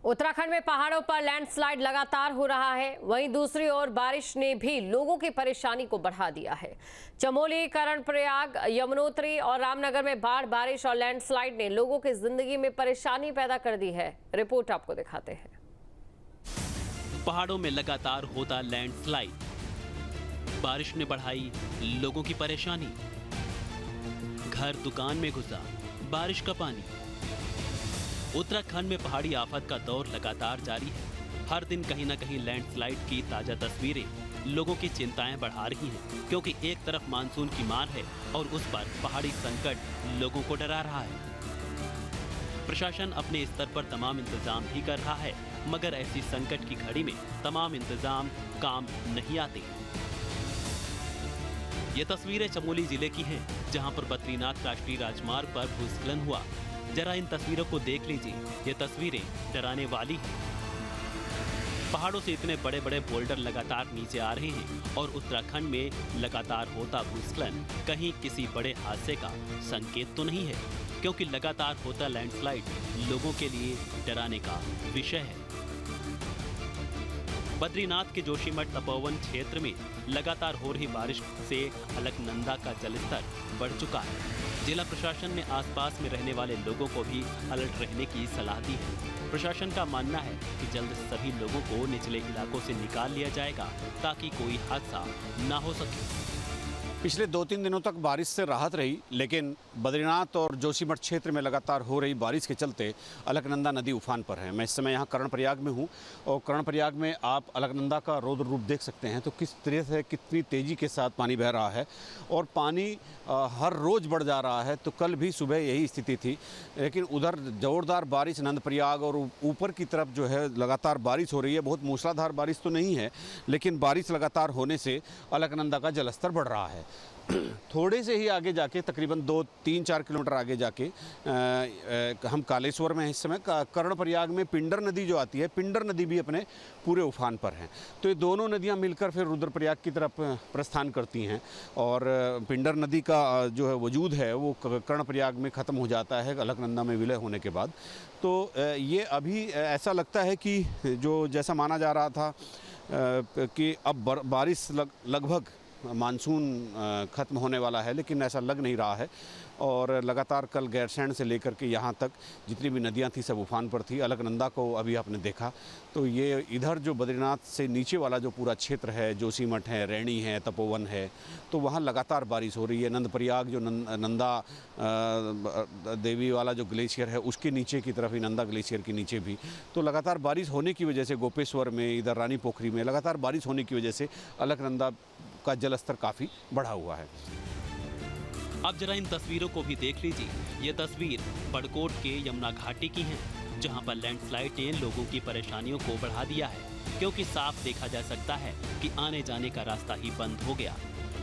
उत्तराखंड में पहाड़ों पर लैंडस्लाइड लगातार हो रहा है। वहीं दूसरी ओर बारिश ने भी लोगों की परेशानी को बढ़ा दिया है। चमोली, कर्णप्रयाग, यमुनोत्री और रामनगर में बारिश और लैंडस्लाइड ने लोगों की जिंदगी में परेशानी पैदा कर दी है। रिपोर्ट आपको दिखाते हैं। पहाड़ों में लगातार होता लैंडस्लाइड, बारिश ने बढ़ाई लोगों की परेशानी। घर दुकान में घुसा बारिश का पानी। उत्तराखंड में पहाड़ी आफत का दौर लगातार जारी है। हर दिन कहीं न कहीं लैंडस्लाइड की ताजा तस्वीरें लोगों की चिंताएं बढ़ा रही हैं, क्योंकि एक तरफ मानसून की मार है और उस पर पहाड़ी संकट लोगों को डरा रहा है। प्रशासन अपने स्तर पर तमाम इंतजाम भी कर रहा है, मगर ऐसी संकट की घड़ी में तमाम इंतजाम काम नहीं आते। ये तस्वीरें चमोली जिले की हैं, जहां पर बद्रीनाथ राष्ट्रीय राजमार्ग पर भूस्खलन हुआ। जरा इन तस्वीरों को देख लीजिए, ये तस्वीरें डराने वाली हैं। पहाड़ों से इतने बड़े बड़े बोल्डर लगातार नीचे आ रहे हैं और उत्तराखंड में लगातार होता भूस्खलन कहीं किसी बड़े हादसे का संकेत तो नहीं है, क्योंकि लगातार होता लैंडस्लाइड लोगों के लिए डराने का विषय है। बद्रीनाथ के जोशीमठ तपोवन क्षेत्र में लगातार हो रही बारिश से अलकनंदा का जलस्तर बढ़ चुका है। जिला प्रशासन ने आसपास में रहने वाले लोगों को भी अलर्ट रहने की सलाह दी है। प्रशासन का मानना है कि जल्द सभी लोगों को निचले इलाकों से निकाल लिया जाएगा, ताकि कोई हादसा न हो सके। पिछले 2-3 दिनों तक बारिश से राहत रही, लेकिन बद्रीनाथ और जोशीमठ क्षेत्र में लगातार हो रही बारिश के चलते अलकनंदा नदी उफान पर है। मैं इस समय यहाँ कर्णप्रयाग में हूँ और कर्णप्रयाग में आप अलकनंदा का रौद्र रूप देख सकते हैं। तो किस तरह से कितनी तेज़ी के साथ पानी बह रहा है और पानी हर रोज़ बढ़ जा रहा है। तो कल भी सुबह यही स्थिति थी, लेकिन उधर जोरदार बारिश नंदप्रयाग और ऊपर की तरफ जो है लगातार बारिश हो रही है। बहुत मूसलाधार बारिश तो नहीं है, लेकिन बारिश लगातार होने से अलकनंदा का जलस्तर बढ़ रहा है। थोड़े से ही आगे जाके, तकरीबन 2-3-4 किलोमीटर आगे जाके हम कालेश्वर में हैं इस समय। कर्णप्रयाग में पिंडर नदी जो आती है, पिंडर नदी भी अपने पूरे उफान पर हैं। तो ये दोनों नदियां मिलकर फिर रुद्रप्रयाग की तरफ प्रस्थान करती हैं और पिंडर नदी का जो है वजूद है वो कर्णप्रयाग में ख़त्म हो जाता है अलकनंदा में विलय होने के बाद। तो ये अभी ऐसा लगता है कि जो जैसा माना जा रहा था कि अब बारिश लगभग मानसून ख़त्म होने वाला है, लेकिन ऐसा लग नहीं रहा है। और लगातार कल गैरसैंण से लेकर के यहाँ तक जितनी भी नदियाँ थी सब उफान पर थी। अलकनंदा को अभी आपने देखा, तो ये इधर जो बद्रीनाथ से नीचे वाला जो पूरा क्षेत्र है, जोशीमठ है, रैणी है, तपोवन है, तो वहाँ लगातार बारिश हो रही है। नंदप्रयाग जो नंदा देवी वाला जो ग्लेशियर है, उसके नीचे की तरफ ही नंदा ग्लेशियर के नीचे भी तो लगातार बारिश होने की वजह से गोपेश्वर में, इधर रानी पोखरी में लगातार बारिश होने की वजह से अलकनंदा का जलस्तर काफ़ी बढ़ा हुआ है। अब जरा इन तस्वीरों को भी देख लीजिए। ये तस्वीर बड़कोट के यमुना घाटी की है, जहां पर लैंडस्लाइड ने लोगों की परेशानियों को बढ़ा दिया है, क्योंकि साफ देखा जा सकता है कि आने जाने का रास्ता ही बंद हो गया।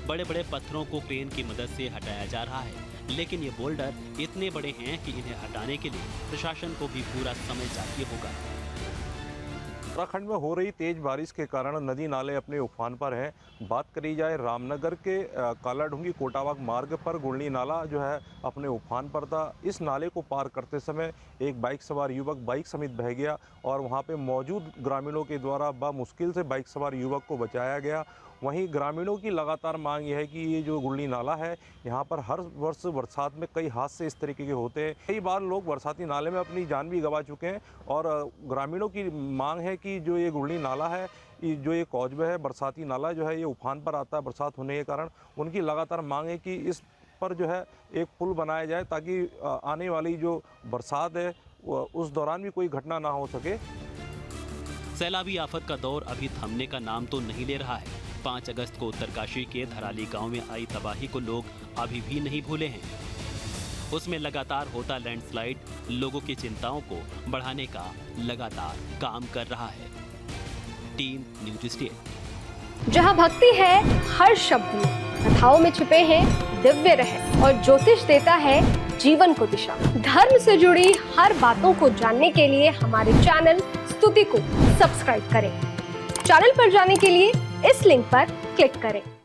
बड़े बड़े पत्थरों को क्रेन की मदद से हटाया जा रहा है, लेकिन ये बोल्डर इतने बड़े हैं कि इन्हें हटाने के लिए प्रशासन को भी पूरा समय चाहिए होगा। उत्तराखंड में हो रही तेज बारिश के कारण नदी नाले अपने उफान पर हैं। बात करी जाए रामनगर के कालाढूंगी कोटावाग मार्ग पर गुड़ली नाला जो है अपने उफान पर था। इस नाले को पार करते समय एक बाइक सवार युवक बाइक समेत बह गया और वहां पे मौजूद ग्रामीणों के द्वारा मुश्किल से बाइक सवार युवक को बचाया गया। वहीं ग्रामीणों की लगातार मांग यह है कि ये जो गुड़ली नाला है, यहाँ पर हर वर्ष बरसात में कई हादसे इस तरीके के होते हैं। कई बार लोग बरसाती नाले में अपनी जान भी गंवा चुके हैं और ग्रामीणों की मांग है कि जो ये गुड़ली नाला है, जो ये कौजबे है, बरसाती नाला जो है ये उफान पर आता है बरसात होने के कारण। उनकी लगातार मांग है कि इस पर जो है एक पुल बनाया जाए, ताकि आने वाली जो बरसात है उस दौरान भी कोई घटना ना हो सके। सैलाबी आफत का दौर अभी थमने का नाम तो नहीं ले रहा है। 5 अगस्त को उत्तरकाशी के धराली गांव में आई तबाही को लोग अभी भी नहीं भूले हैं। उसमें लगातार होता लैंडस्लाइड लोगों की चिंताओं को बढ़ाने का लगातार काम कर रहा है। Team news state. जहां भक्ति है हर शब्द में, कथाओं में छिपे हैं दिव्य रहस्य और ज्योतिष देता है जीवन को दिशा। धर्म से जुड़ी हर बातों को जानने के लिए हमारे चैनल स्तुति को सब्सक्राइब करें। चैनल पर जाने के लिए इस लिंक पर क्लिक करें।